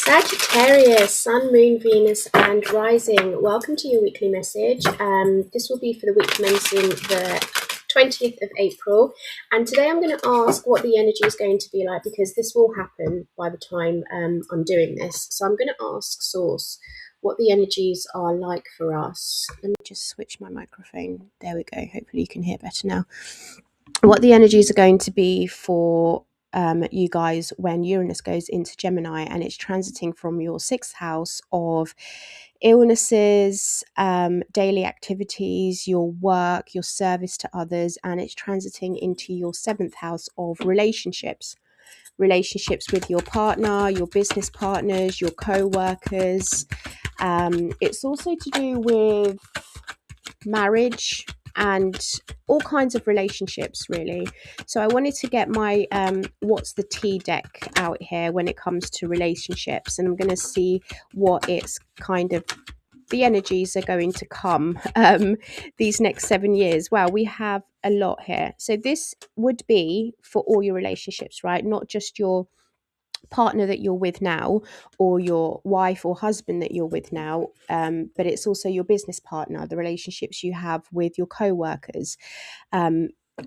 Sagittarius, Sun, Moon, Venus, and Rising. Welcome to your weekly message. This will be for the week commencing the 20th of April. And today I'm going to ask what the energy is going to be like, because this will happen by the time I'm doing this. So I'm going to ask Source what the energies are like for us. Let me just switch my microphone. There we go. Hopefully you can hear better now. What the energies are going to be for you guys when Uranus goes into Gemini and it's transiting from your sixth house of illnesses, daily activities, your work, your service to others, and it's transiting into your seventh house of relationships with your partner, your business partners, your co-workers. It's also to do with marriage and all kinds of relationships, really. So I wanted to get my what's the tea deck out here when it comes to relationships, and I'm going to see what it's kind of the energies are going to come these next 7 years. Wow, we have a lot here. So this would be for all your relationships, right? Not just your partner that you're with now or your wife or husband that you're with now, but it's also your business partner, the relationships you have with your co-workers.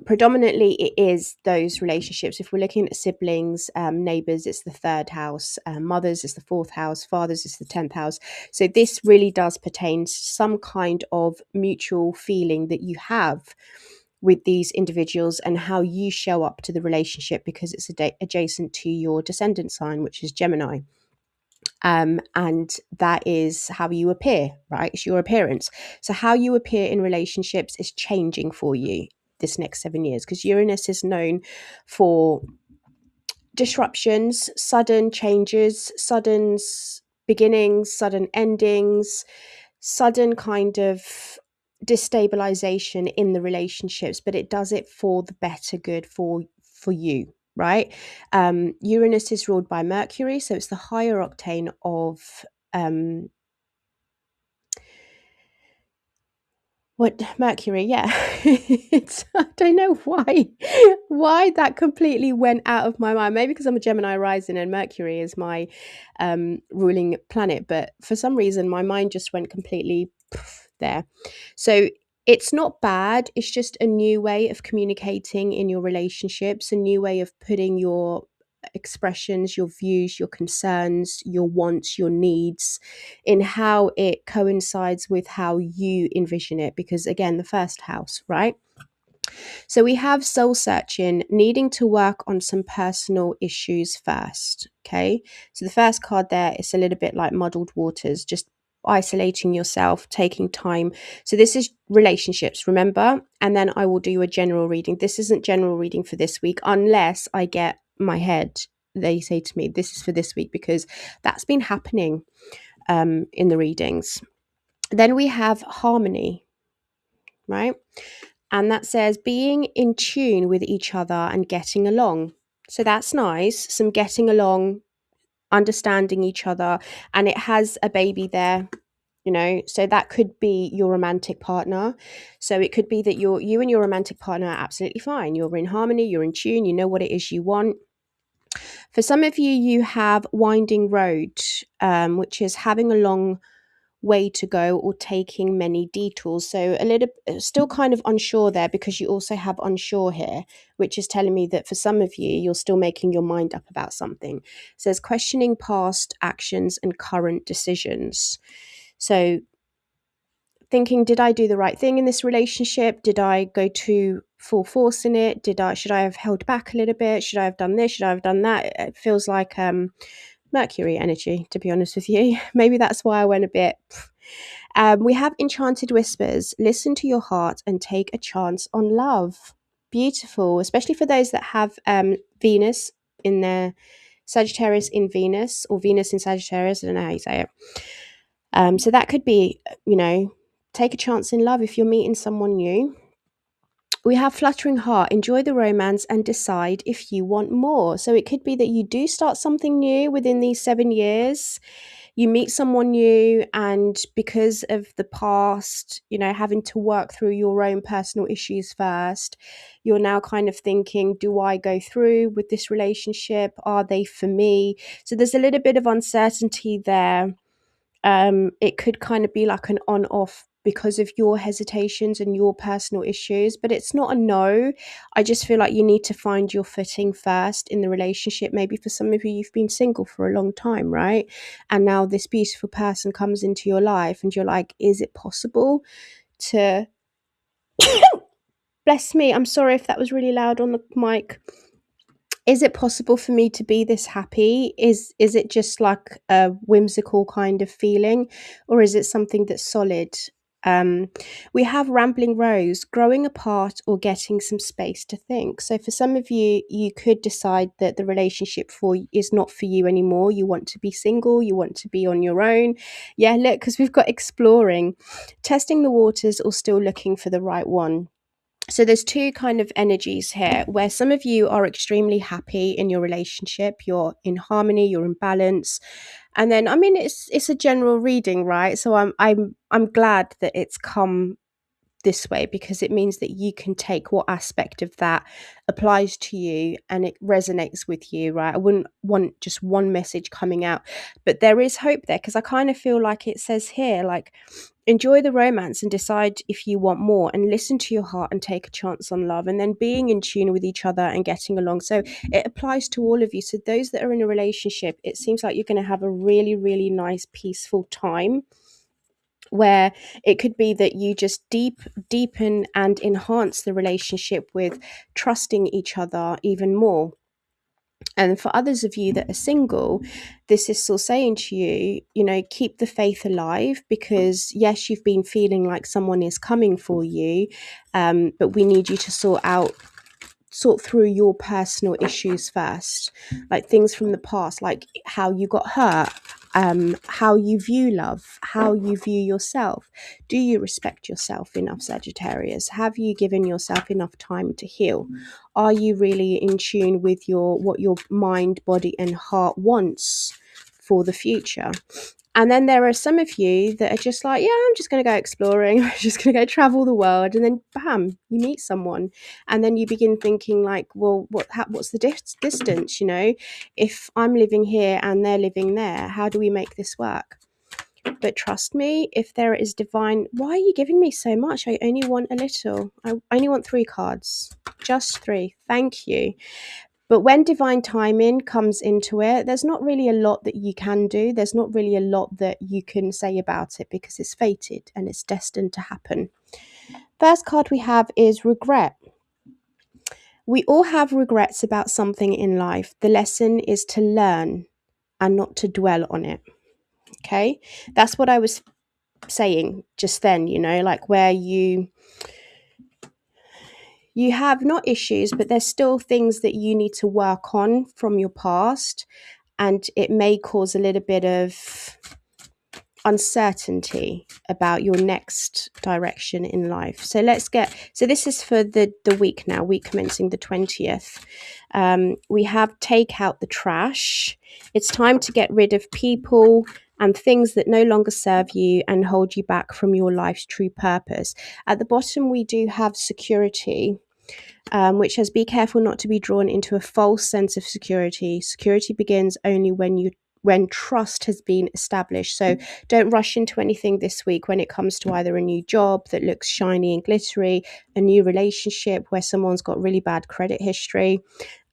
Predominantly it is those relationships. If we're looking at siblings, neighbors, it's the third house, mothers is the fourth house, fathers is the 10th house. So this really does pertain to some kind of mutual feeling that you have with these individuals and how you show up to the relationship, because it's adjacent to your descendant sign, which is Gemini. And that is how you appear, right? It's your appearance. So how you appear in relationships is changing for you this next 7 years, because Uranus is known for disruptions, sudden changes, sudden beginnings, sudden endings, sudden kind of destabilization in the relationships, but it does it for the better good for you, right? Uranus is ruled by Mercury, so it's the higher octane of Mercury, yeah. I don't know why that completely went out of my mind. Maybe because I'm a Gemini rising and Mercury is my ruling planet, but for some reason my mind just went completely there. So it's not bad. It's just a new way of communicating in your relationships, a new way of putting your expressions, your views, your concerns, your wants, your needs, in how it coincides with how you envision it. Because again, the first house, right? So we have soul searching, needing to work on some personal issues first. Okay. So the first card there is a little bit like muddled waters, just isolating yourself, taking time. So this is relationships, remember? And then I will do a general reading. This isn't general reading for this week unless I get my head. They say to me, this is for this week, because that's been happening in the readings. Then we have harmony, right? And that says being in tune with each other and getting along. So that's nice. Some getting along, understanding each other. And it has a baby there, you know, so that could be your romantic partner. So it could be that you and your romantic partner are absolutely fine. You're in harmony, you're in tune, you know what it is you want. For some of you, you have winding road, which is having a long way to go or taking many detours. So a little still kind of unsure there, because you also have unsure here, which is telling me that for some of you, you're still making your mind up about something. It says questioning past actions and current decisions. So thinking, did I do the right thing in this relationship? Did I go too full force in it? Should I have held back a little bit? Should I have done this? Should I have done that? It feels like Mercury energy, to be honest with you. Maybe that's why I went a bit. We have enchanted whispers. Listen to your heart and take a chance on love. Beautiful, especially for those that have Venus in their Sagittarius in Venus, or Venus in Sagittarius. I don't know how you say it. So that could be, you know, take a chance in love if you're meeting someone new. We have fluttering heart, enjoy the romance and decide if you want more. So it could be that you do start something new within these 7 years. you meet someone new, and because of the past, having to work through your own personal issues first, you're now kind of thinking, do I go through with this relationship? Are they for me? So there's a little bit of uncertainty there. It could kind of be like an on off because of your hesitations and your personal issues, but it's not a no. I just feel like you need to find your footing first in the relationship. Maybe for some of you, you've been single for a long time, right? And now this beautiful person comes into your life and you're like, is it possible to bless me, I'm sorry if that was really loud on the mic. Is it possible for me to be this happy? Is it just like a whimsical kind of feeling, or is it something that's solid? Um, we have Rambling Rose, growing apart or getting some space to think. So for some of you, you could decide that the relationship is not for you anymore. You want to be single, you want to be on your own. Yeah, look, because we've got exploring, testing the waters, or still looking for the right one. So there's two kind of energies here, where some of you are extremely happy in your relationship, you're in harmony, you're in balance. And then, I mean, it's a general reading, right? So I'm glad that it's come this way, because it means that you can take what aspect of that applies to you and it resonates with you, right? I wouldn't want just one message coming out, but there is hope there, because I kind of feel like it says here, like, enjoy the romance and decide if you want more, and listen to your heart and take a chance on love, and then being in tune with each other and getting along. So it applies to all of you. So those that are in a relationship, it seems like you're going to have a really, really nice, peaceful time, where it could be that you just deepen and enhance the relationship with trusting each other even more. And for others of you that are single, this is still saying to you, keep the faith alive, because yes, you've been feeling like someone is coming for you, but we need you to sort through your personal issues first, like things from the past, like how you got hurt, how you view love, how you view yourself. Do you respect yourself enough, Sagittarius? Have you given yourself enough time to heal? Are you really in tune with what your mind, body, and heart wants for the future? And then there are some of you that are just like, yeah, I'm just going to go exploring. I'm just going to go travel the world. And then bam, you meet someone. And then you begin thinking like, well, what's the distance? If I'm living here and they're living there, how do we make this work? But trust me, if there is divine, why are you giving me so much? I only want a little. I only want 3 cards, just 3. Thank you. But when divine timing comes into it, there's not really a lot that you can do. There's not really a lot that you can say about it, because it's fated and it's destined to happen. First card we have is regret. We all have regrets about something in life. The lesson is to learn and not to dwell on it. Okay? That's what I was saying just then, like where you have not issues, but there's still things that you need to work on from your past, and it may cause a little bit of uncertainty about your next direction in life. So this is for the week now, week commencing the 20th. We have take out the trash. It's time to get rid of people and things that no longer serve you and hold you back from your life's true purpose. At the bottom, we do have security, which says, be careful not to be drawn into a false sense of security. Security begins only when trust has been established. So don't rush into anything this week when it comes to either a new job that looks shiny and glittery, a new relationship where someone's got really bad credit history.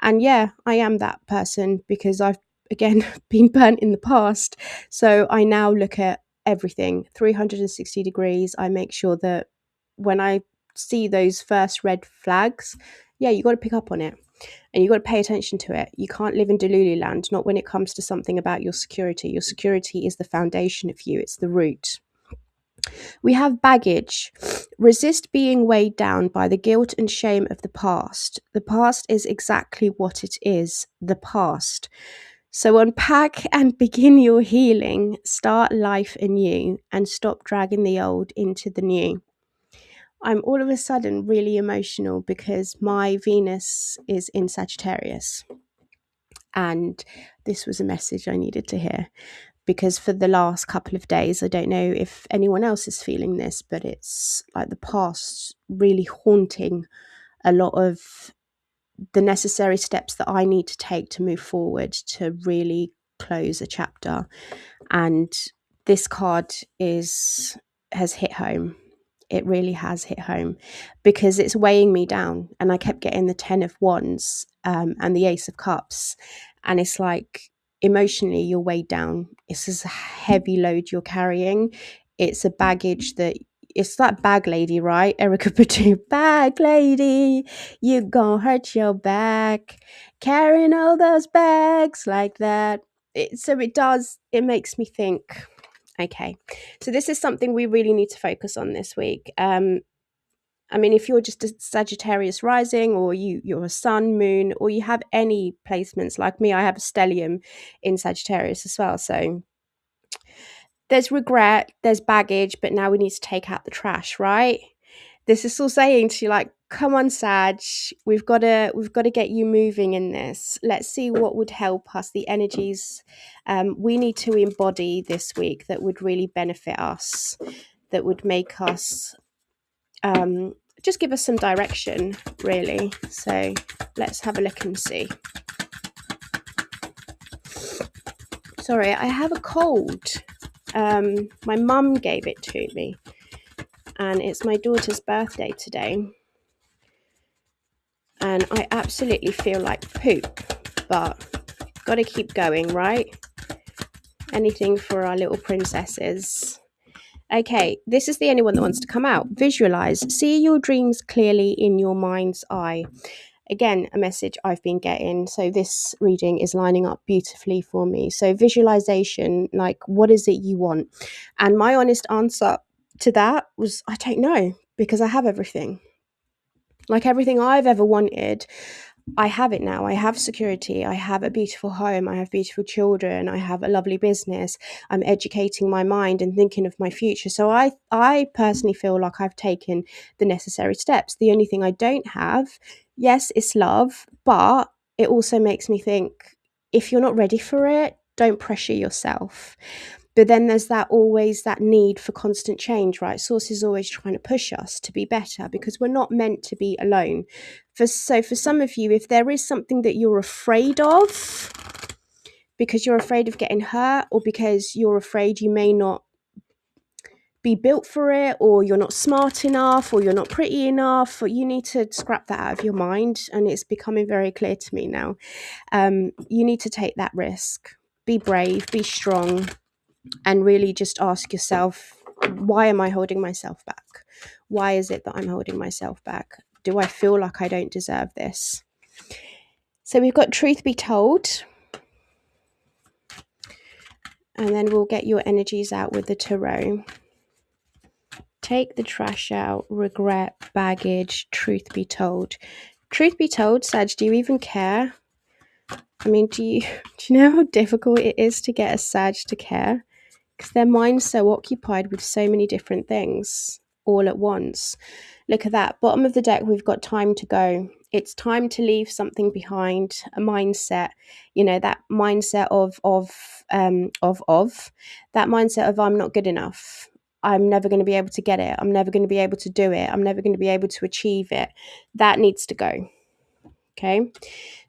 And yeah, I am that person, because I've, again, been burnt in the past. So I now look at everything 360 degrees. I make sure that when I see those first red flags, yeah, you got to pick up on it and you got to pay attention to it. You can't live in Delulu land, not when it comes to something about your security. Your security is the foundation of you, it's the root. We have baggage. Resist being weighed down by the guilt and shame of the past. The past is exactly what it is, the past. So unpack and begin your healing. Start life anew and stop dragging the old into the new. I'm all of a sudden really emotional because my Venus is in Sagittarius. And this was a message I needed to hear. because for the last couple of days, I don't know if anyone else is feeling this, but it's like the past really haunting a lot of the necessary steps that I need to take to move forward to really close a chapter. And this card has hit home. It really has hit home because it's weighing me down, and I kept getting the 10 of Wands and the Ace of Cups, and it's like emotionally you're weighed down. It's this heavy load you're carrying. It's a baggage that it's that bag lady, right? Erica Badu, bag lady, you gon' hurt your back carrying all those bags like that. It makes me think, okay, so this is something we really need to focus on this week. I mean, if you're just a Sagittarius rising, or you're a sun, moon, or you have any placements like me, I have a stellium in Sagittarius as well. So there's regret, there's baggage, but now we need to take out the trash, right? This is still saying to you, like, come on, Sag, we've got to get you moving in this. Let's see what would help us. The energies we need to embody this week that would really benefit us, that would make us just give us some direction, really. So let's have a look and see. Sorry, I have a cold. My mum gave it to me, and it's my daughter's birthday today. And I absolutely feel like poop, but got to keep going, right? Anything for our little princesses. Okay, this is the only one that wants to come out. Visualize. See your dreams clearly in your mind's eye. Again, a message I've been getting. So this reading is lining up beautifully for me. So visualization, like, what is it you want? And my honest answer to that was, I don't know, because I have everything. Like, everything I've ever wanted, I have it now. I have security. I have a beautiful home. I have beautiful children. I have a lovely business. I'm educating my mind and thinking of my future. So I personally feel like I've taken the necessary steps. The only thing I don't have, yes, it's love, but it also makes me think, if you're not ready for it, don't pressure yourself. But then there's always that need for constant change, right? Source is always trying to push us to be better, because we're not meant to be alone. For some of you, if there is something that you're afraid of, because you're afraid of getting hurt, or because you're afraid you may not be built for it, or you're not smart enough, or you're not pretty enough, or you need to scrap that out of your mind. And it's becoming very clear to me now. You need to take that risk. Be brave, be strong, and really just ask yourself, why am I holding myself back? Why is it that I'm holding myself back? Do I feel like I don't deserve this? So we've got truth be told. And then we'll get your energies out with the tarot. Take the trash out, regret, baggage, truth be told. Truth be told, Sag, do you even care? I mean, do you know how difficult it is to get a Sag to care? Because their mind's so occupied with so many different things all at once. Look at that. Bottom of the deck, we've got time to go. It's time to leave something behind, a mindset, that mindset of that mindset of, I'm not good enough. I'm never going to be able to get it. I'm never going to be able to do it. I'm never going to be able to achieve it. That needs to go. Okay.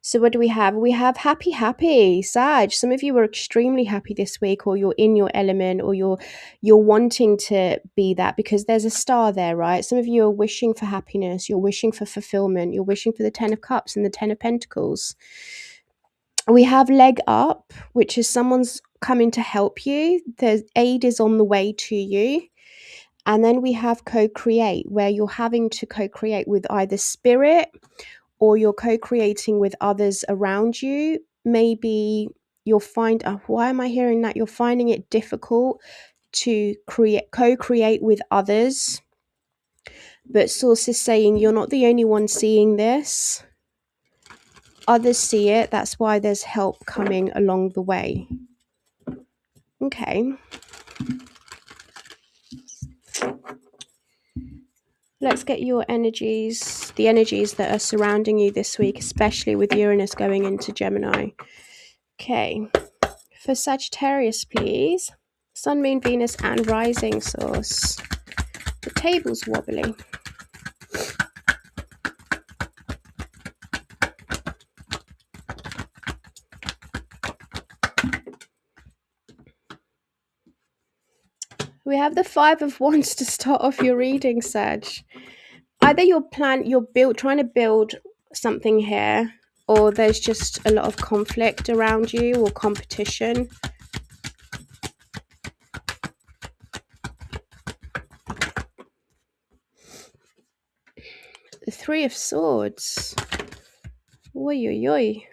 So what do we have? We have happy, Sag. Some of you are extremely happy this week, or you're in your element, or you're wanting to be that, because there's a star there, right? Some of you are wishing for happiness. You're wishing for fulfillment. You're wishing for the 10 of Cups and the 10 of Pentacles. We have leg up, which is someone's coming to help you. The aid is on the way to you. And then we have co-create, where you're having to co-create with either spirit, or you're co-creating with others around you. Maybe you'll find, why am I hearing that? You're finding it difficult to co-create with others. But Source is saying you're not the only one seeing this. Others see it. That's why there's help coming along the way. Okay. Let's get your energies, the energies that are surrounding you this week, especially with Uranus going into Gemini. Okay. For Sagittarius, please. Sun, Moon, Venus, and Rising source. The table's wobbly. We have the Five of Wands to start off your reading, Sag. Either you're trying to build something here, or there's just a lot of conflict around you or competition. The Three of Swords. Oi, oi, oi.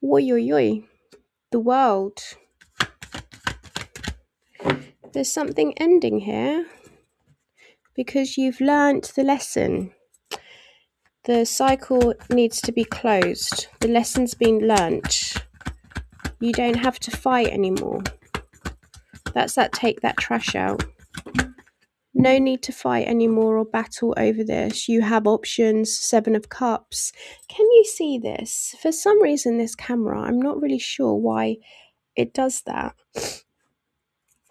Oi, oi, oi. The World. There's something ending here because you've learnt the lesson. The cycle needs to be closed. The lesson's been learnt. You don't have to fight anymore. That's that take that trash out. No need to fight anymore or battle over this. You have options. Seven of Cups. Can you see this? For some reason, this camera, I'm not really sure why it does that.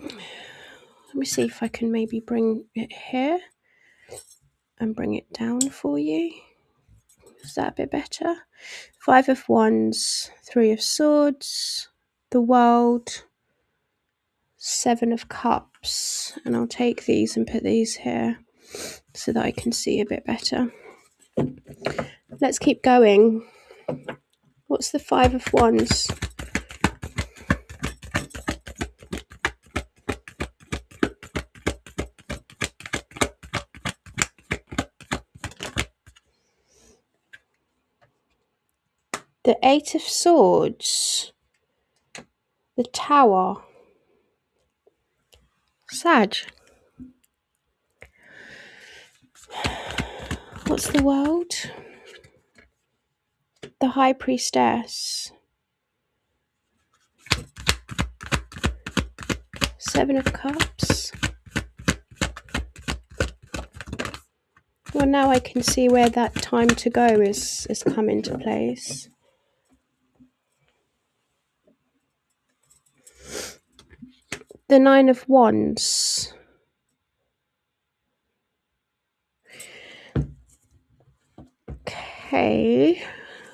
Let me see if I can maybe bring it here and bring it down for you. Is that a bit better? Five of Wands, Three of Swords, the World, Seven of Cups. And I'll take these and put these here so that I can see a bit better. Let's keep going. What's the Five of Wands? The Eight of Swords. The Tower. Sag. What's the World? The High Priestess. Seven of Cups. Well, now I can see where that time to go is come into place. The Nine of Wands. Okay,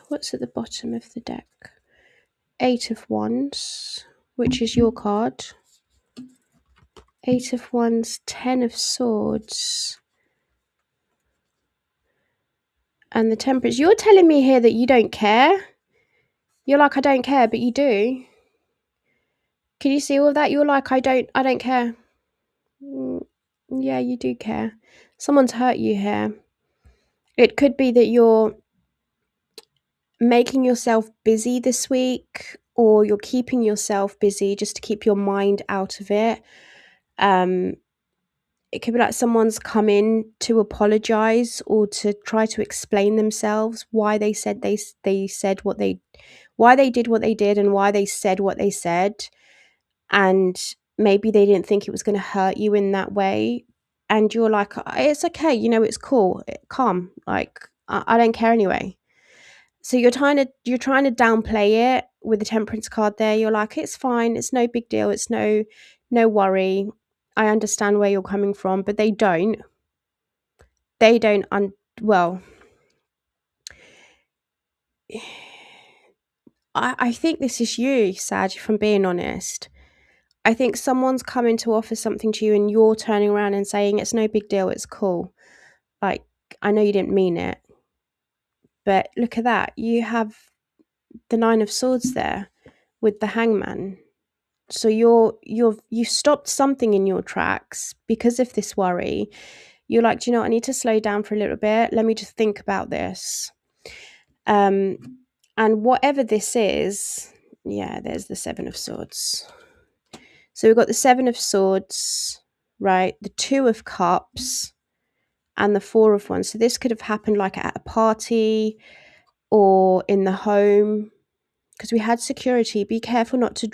what's at the bottom of the deck? Eight of Wands, which is your card. Eight of Wands, Ten of Swords. And the Temperance. You're telling me here that you don't care? You're like, I don't care, but you do. Can you see all of that? You're like, I don't care. Yeah, you do care. Someone's hurt you here. It could be that you're making yourself busy this week, or you're keeping yourself busy just to keep your mind out of it. It could be like someone's come in to apologize or to try to explain themselves, why they said why they did what they did and why they said what they said. And maybe they didn't think it was going to hurt you in that way. And you're like, it's okay, it's cool, calm, like I don't care anyway. So you're trying to downplay it with the Temperance card there. You're like, it's fine, it's no big deal, it's no worry. I understand where you're coming from, but they don't. Well, I think this is you, Sag, if I'm being honest. I think someone's coming to offer something to you and you're turning around and saying, it's no big deal, it's cool. Like, I know you didn't mean it. But look at that. You have the Nine of Swords there with the Hangman. So you stopped something in your tracks because of this worry. You're like, do you know what? I need to slow down for a little bit. Let me just think about this. And whatever this is, yeah, there's the Seven of Swords. So we've got the Seven of Swords, right? The Two of Cups and the Four of Wands. So this could have happened like at a party or in the home, because we had security. Be careful not to be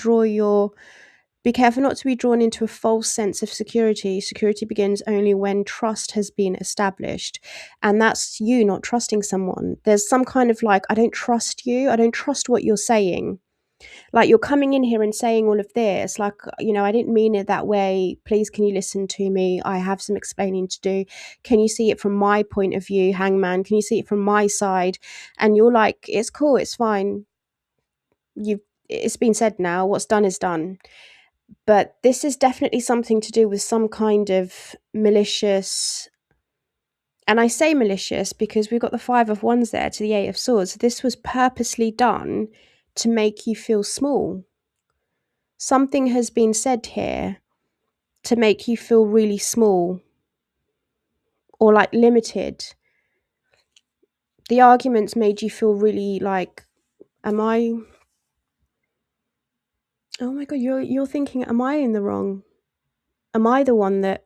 drawn into a false sense of security. Security begins only when trust has been established. And that's you not trusting someone. There's some kind of like, I don't trust you. I don't trust what you're saying. Like, you're coming in here and saying all of this, like, I didn't mean it that way. Please, can you listen to me? I have some explaining to do. Can you see it from my point of view, hangman? Can you see it from my side? And you're like, it's cool, it's fine. It's been said now. What's done is done. But this is definitely something to do with some kind of malicious. And I say malicious because we've got the 5 of Wands there to the 8 of Swords. This was purposely done to make you feel small. Something has been said here to make you feel really small or like limited. The arguments made you feel really like, oh my God, you're thinking, am I in the wrong? Am I the one that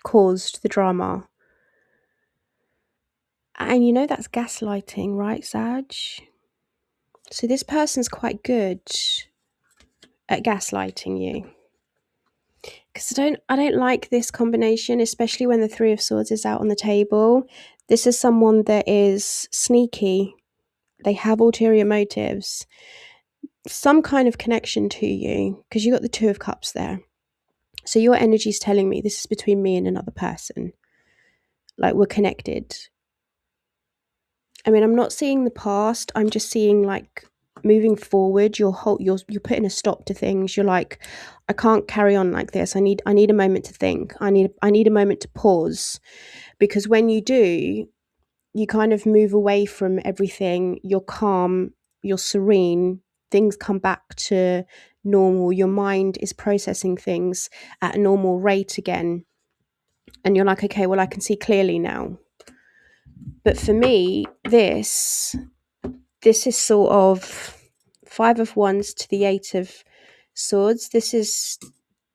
caused the drama? And that's gaslighting, right, Sag? So this person's quite good at gaslighting you. Because I don't like this combination, especially when the 3 of Swords is out on the table. This is someone that is sneaky. They have ulterior motives. Some kind of connection to you, because you got the 2 of Cups there. So your energy is telling me this is between me and another person. Like, we're connected. I mean, I'm not seeing the past. I'm just seeing, like, moving forward. You're putting a stop to things. You're like, I can't carry on like this. I need a moment to think. I need a moment to pause, because when you do, you kind of move away from everything. You're calm. You're serene. Things come back to normal. Your mind is processing things at a normal rate again, and you're like, okay, well, I can see clearly now. But for me, this is sort of 5 of Wands to the 8 of Swords. This is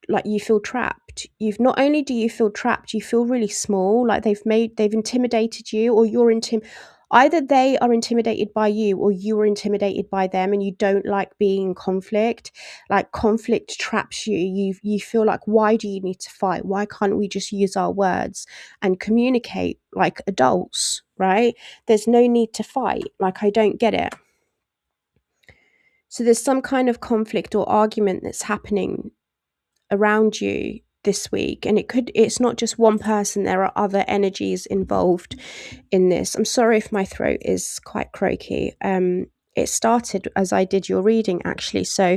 like, you feel trapped. Not only do you feel trapped, you feel really small. Like, they've intimidated you, or either they are intimidated by you, or you are intimidated by them, and you don't like being in conflict. Like, conflict traps you. You feel like, why do you need to fight? Why can't we just use our words and communicate like adults, right? There's no need to fight. Like, I don't get it. So there's some kind of conflict or argument that's happening around you this week, and it's not just one person. There are other energies involved in this. I'm sorry if my throat is quite croaky. It started as I did your reading, actually, so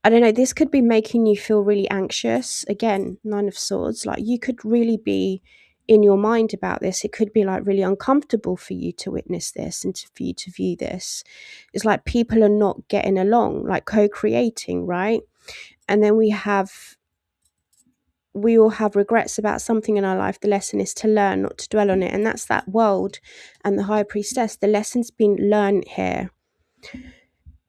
I don't know, this could be making you feel really anxious. Again, 9 of Swords, like, you could really be in your mind about this. It could be like really uncomfortable for you to witness this and for you to view this. It's like people are not getting along, like co-creating, right? And then we all have regrets about something in our life. The lesson is to learn, not to dwell on it. And that's that World and the High Priestess. The lesson's been learned here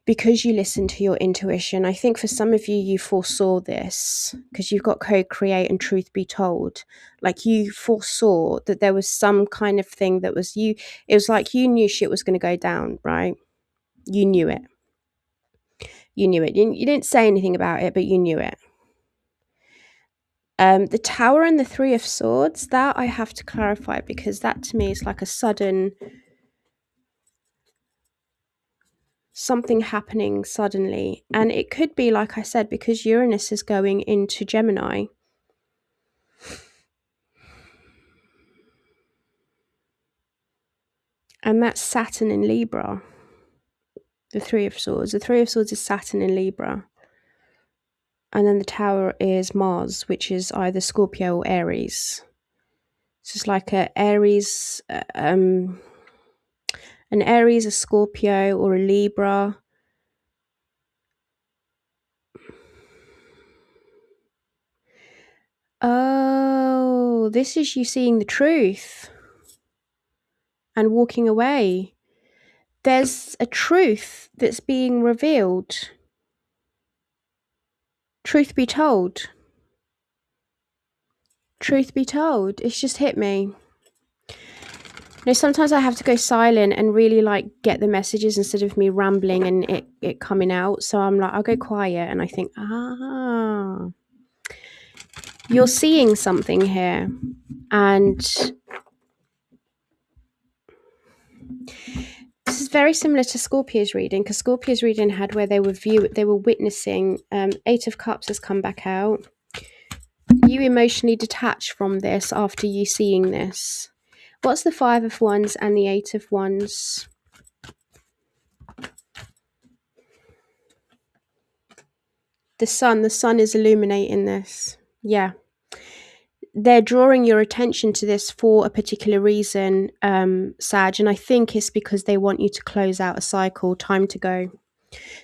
because you listen to your intuition. I think for some of you, you foresaw this because you've got co-create and truth be told. Like, you foresaw that there was some kind of thing that was you. It was like you knew shit was going to go down, right? You knew it. You knew it. You didn't say anything about it, but you knew it. The Tower and the 3 of Swords, that I have to clarify, because that to me is like a sudden, something happening suddenly. And it could be, like I said, because Uranus is going into Gemini. And that's Saturn in Libra. The 3 of Swords. The 3 of Swords is Saturn in Libra. And then the Tower is Mars, which is either Scorpio or Aries. So it's like an Aries, a Scorpio, or a Libra. Oh, this is you seeing the truth and walking away. There's a truth that's being revealed. Truth be told. Truth be told. It's just hit me. Sometimes I have to go silent and really like get the messages instead of me rambling and it coming out. So I'm like, I'll go quiet and I think, you're seeing something here. And This is very similar to Scorpio's reading, because Scorpio's reading had where they were witnessing. Eight of Cups has come back out. You emotionally detach from this after you seeing this. What's the Five of Wands and the Eight of Wands? The sun is illuminating this. Yeah. They're drawing your attention to this for a particular reason, Sag, and I think it's because they want you to close out a cycle, time to go.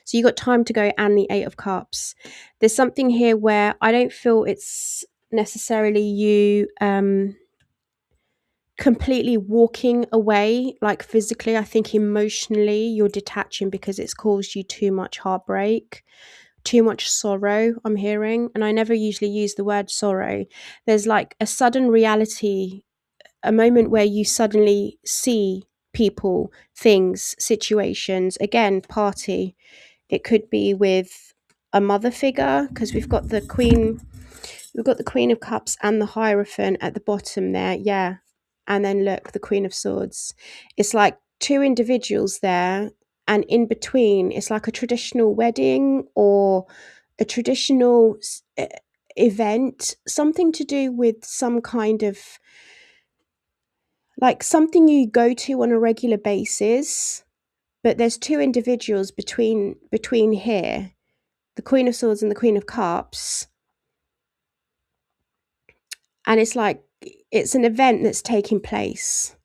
So you got time to go and the Eight of Cups. There's something here where I don't feel it's necessarily you completely walking away, like physically. I think emotionally you're detaching because it's caused you too much heartbreak, too much sorrow, I'm hearing. And I never usually use the word sorrow. There's like a sudden reality, a moment where you suddenly see people, things, situations, again, party. It could be with a mother figure, because we've got the Queen of Cups and the Hierophant at the bottom there. Yeah. And then look, the Queen of Swords. It's like two individuals there, and in between it's like a traditional wedding or a traditional event, something to do with some kind of like something you go to on a regular basis, but there's two individuals between here, the Queen of Swords and the Queen of Cups, and it's like it's an event that's taking place.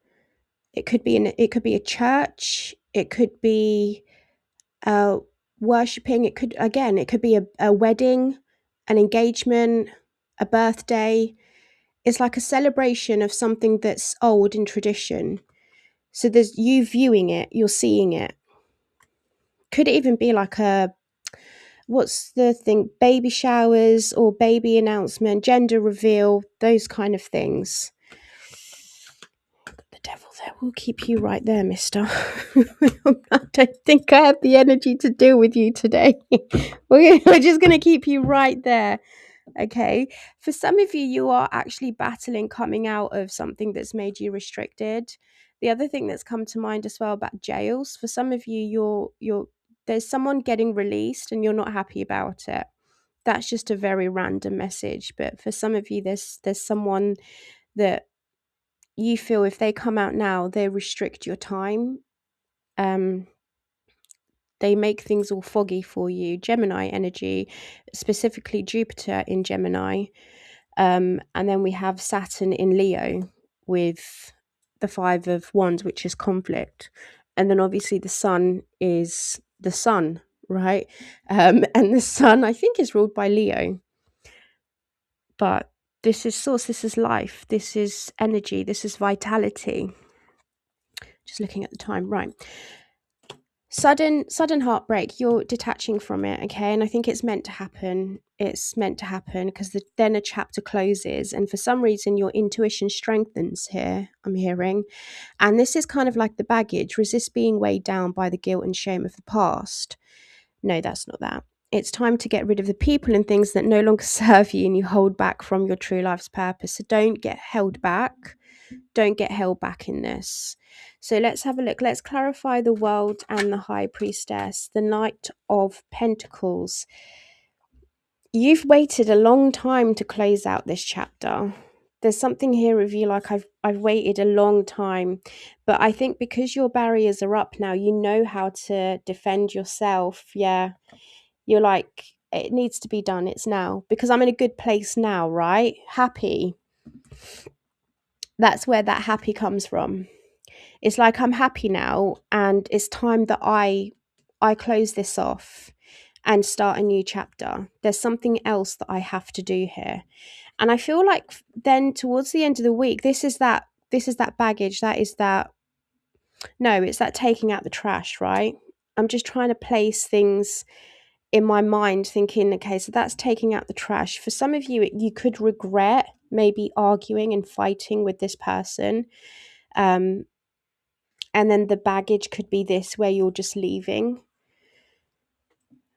It could be a church, it could be worshipping, it could be a wedding, an engagement, a birthday. It's like a celebration of something that's old in tradition. So there's you viewing it, you're seeing it. Could it even be like what's the thing, baby showers or baby announcement, gender reveal, those kind of things. The devil there will keep you right there, mister. I don't think I have the energy to deal with you today. We're just going to keep you right there. Okay. For some of you, you are actually battling coming out of something that's made you restricted. The other thing that's come to mind as well about jails, for some of you, there's someone getting released and you're not happy about it. That's just a very random message. But for some of you, there's someone that you feel if they come out now, they restrict your time. They make things all foggy for you. Gemini energy, specifically Jupiter in Gemini. And then we have Saturn in Leo with the Five of Wands, which is conflict. And then obviously the sun is the sun, right? And the sun, I think, is ruled by Leo. But this is source, this is life, this is energy, this is vitality. Just looking at the time, right. Sudden heartbreak, you're detaching from it, okay? And I think it's meant to happen. It's meant to happen because then a chapter closes, and for some reason your intuition strengthens here, I'm hearing. And this is kind of like the baggage, resist being weighed down by the guilt and shame of the past. No, that's not that. It's time to get rid of the people and things that no longer serve you and you hold back from your true life's purpose. So don't get held back. Don't get held back in this. So let's have a look. Let's clarify the World and the High Priestess, the Knight of Pentacles. You've waited a long time to close out this chapter. There's something here of you like I've waited a long time, but I think because your barriers are up now, you know how to defend yourself. Yeah, you're like, it needs to be done. It's now because I'm in a good place now, right? Happy. That's where that happy comes from. It's like I'm happy now, and it's time that I close this off and start a new chapter. There's something else that I have to do here. And I feel like then towards the end of the week, this is that baggage, it's that taking out the trash, right? I'm just trying to place things in my mind thinking, okay, so that's taking out the trash. For some of you, you could regret maybe arguing and fighting with this person. And then the baggage could be this, where you're just leaving.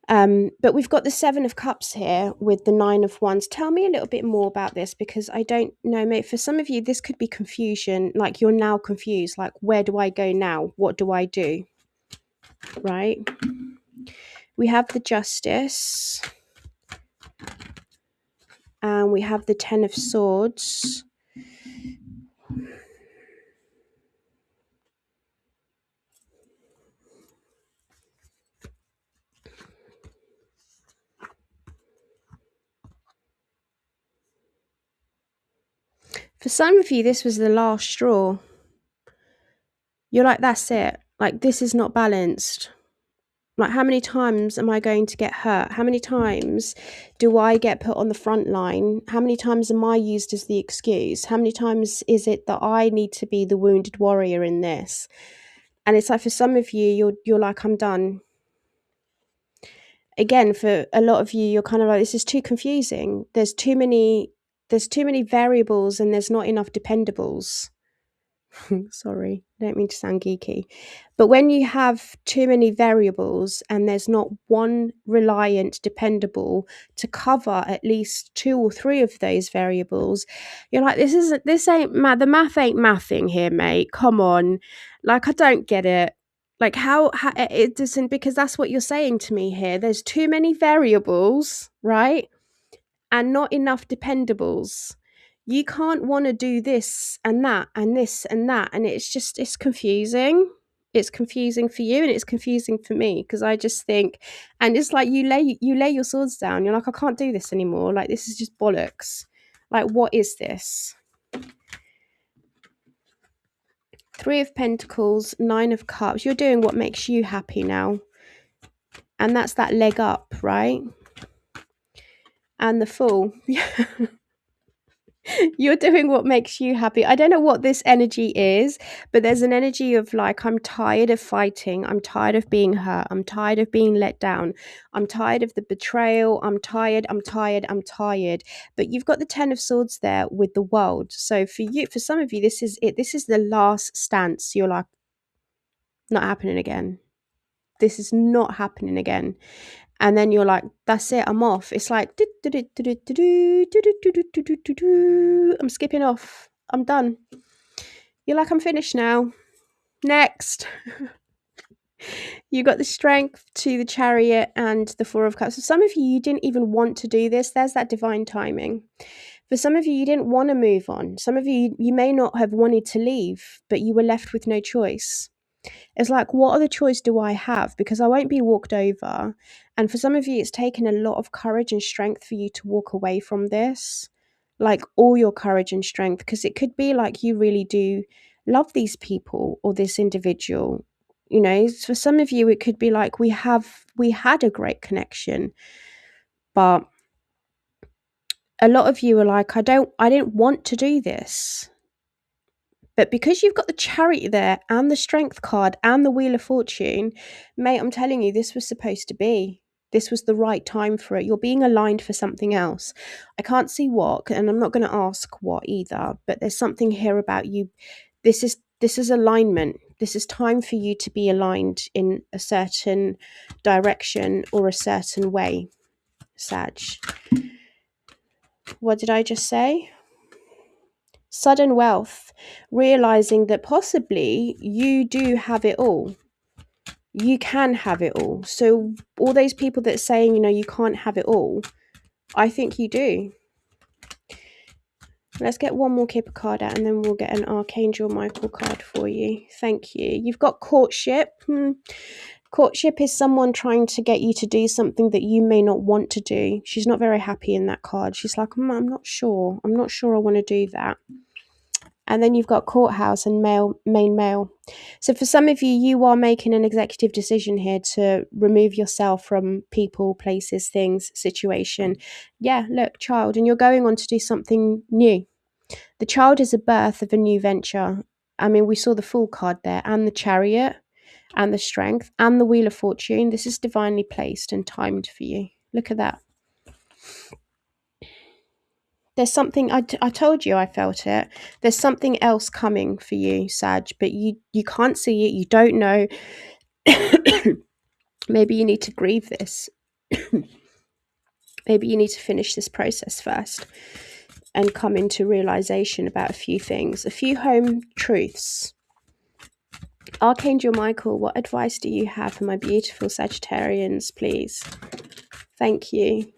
But we've got the Seven of Cups here with the Nine of Wands. Tell me a little bit more about this, because I don't know, mate. For some of you, this could be confusion. Like you're now confused. Like, where do I go now? What do I do? right? We have the Justice, and we have the Ten of Swords. For some of you, this was the last straw. You're like, that's it. Like, this is not balanced. Like, how many times am I going to get hurt? How many times do I get put on the front line? How many times am I used as the excuse? How many times is it that I need to be the wounded warrior in this? And it's like, for some of you, you're like, I'm done. Again, for a lot of you, you're kind of like, this is too confusing. There's too many variables, and there's not enough dependables. Sorry, I don't mean to sound geeky. But when you have too many variables and there's not one reliant, dependable to cover at least 2 or 3 of those variables, you're like, this ain't math. The math ain't mathing here, mate. Come on. Like, I don't get it. Like, how it doesn't, because that's what you're saying to me here. There's too many variables, right? And not enough dependables. You can't want to do this and that and this and that, and it's confusing. It's confusing for you, and it's confusing for me, because I just think, and it's like you lay your swords down. You're like, I can't do this anymore. Like, this is just bollocks. Like, what is this? 3 of Pentacles, 9 of Cups. You're doing what makes you happy now, and that's that leg up, right? And the Fool. You're doing what makes you happy. I don't know what this energy is, but there's an energy of like, I'm tired of fighting. I'm tired of being hurt. I'm tired of being let down. I'm tired of the betrayal. I'm tired. But you've got the Ten of Swords there with the World. So for some of you, this is it. This is the last stance. You're like, not happening again. This is not happening again. And then you're like, that's it, I'm off. It's like, I'm skipping off. I'm done. You're like, I'm finished now. Next. You got the Strength to the Chariot and the 4 of Cups. So some of you didn't even want to do this. There's that divine timing. For some of you didn't want to move on. Some of you may not have wanted to leave, but you were left with no choice. It's like, what other choice do I have? Because I won't be walked over. And for some of you, it's taken a lot of courage and strength for you to walk away from this. Like, all your courage and strength. Because it could be like you really do love these people or this individual. You know, for some of you, it could be like we had a great connection. But a lot of you are like, I didn't want to do this. But because you've got the Chariot there and the Strength card and the Wheel of Fortune, mate, I'm telling you, this was supposed to be. This was the right time for it. You're being aligned for something else. I can't see what, and I'm not going to ask what either, but there's something here about you. This is alignment. This is time for you to be aligned in a certain direction or a certain way, Sag. What did I just say? Sudden wealth, realizing that possibly you do have it all. You can have it all. So all those people that saying, you know, you can't have it all, I think you do. Let's get one more Kipper card out, and then we'll get an Archangel Michael card for you. Thank you. You've got courtship. Courtship is someone trying to get you to do something that you may not want to do. She's not very happy in that card. She's like, I'm not sure. I'm not sure I want to do that. And then you've got courthouse and main male. So for some of you, you are making an executive decision here to remove yourself from people, places, things, situation. Yeah, look, child, and you're going on to do something new. The child is a birth of a new venture. I mean, we saw the Fool card there, and the Chariot, and the Strength, and the Wheel of Fortune. This is divinely placed and timed for you. Look at that. There's something, I told you I felt it. There's something else coming for you, Sag, but you can't see it. You don't know. Maybe you need to grieve this. Maybe you need to finish this process first and come into realization about a few things, a few home truths. Archangel Michael, what advice do you have for my beautiful Sagittarians, please? Thank you.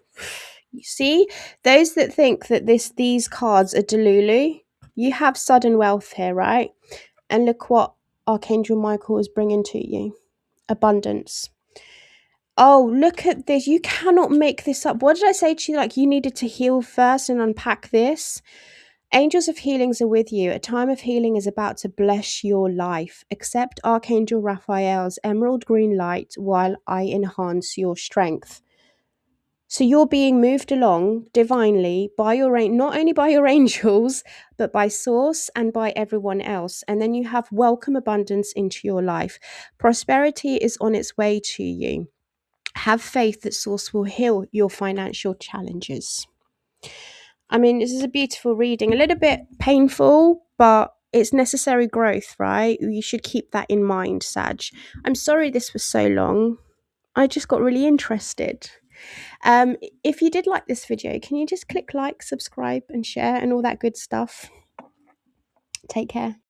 You see, those that think that these cards are delulu, you have sudden wealth here, right? And look what Archangel Michael is bringing to you. Abundance. Oh, look at this. You cannot make this up. What did I say to you? Like, you needed to heal first and unpack this. Angels of healings are with you. A time of healing is about to bless your life. Accept Archangel Raphael's emerald green light while I enhance your strength. So you're being moved along divinely by your not only by your angels, but by source and by everyone else. And then you have welcome abundance into your life. Prosperity is on its way to you. Have faith that source will heal your financial challenges. I mean, this is a beautiful reading, a little bit painful, but it's necessary growth, right? You should keep that in mind, Sag. I'm sorry this was so long. I just got really interested. If you did like this video, can you just click like, subscribe, and share, and all that good stuff? Take care.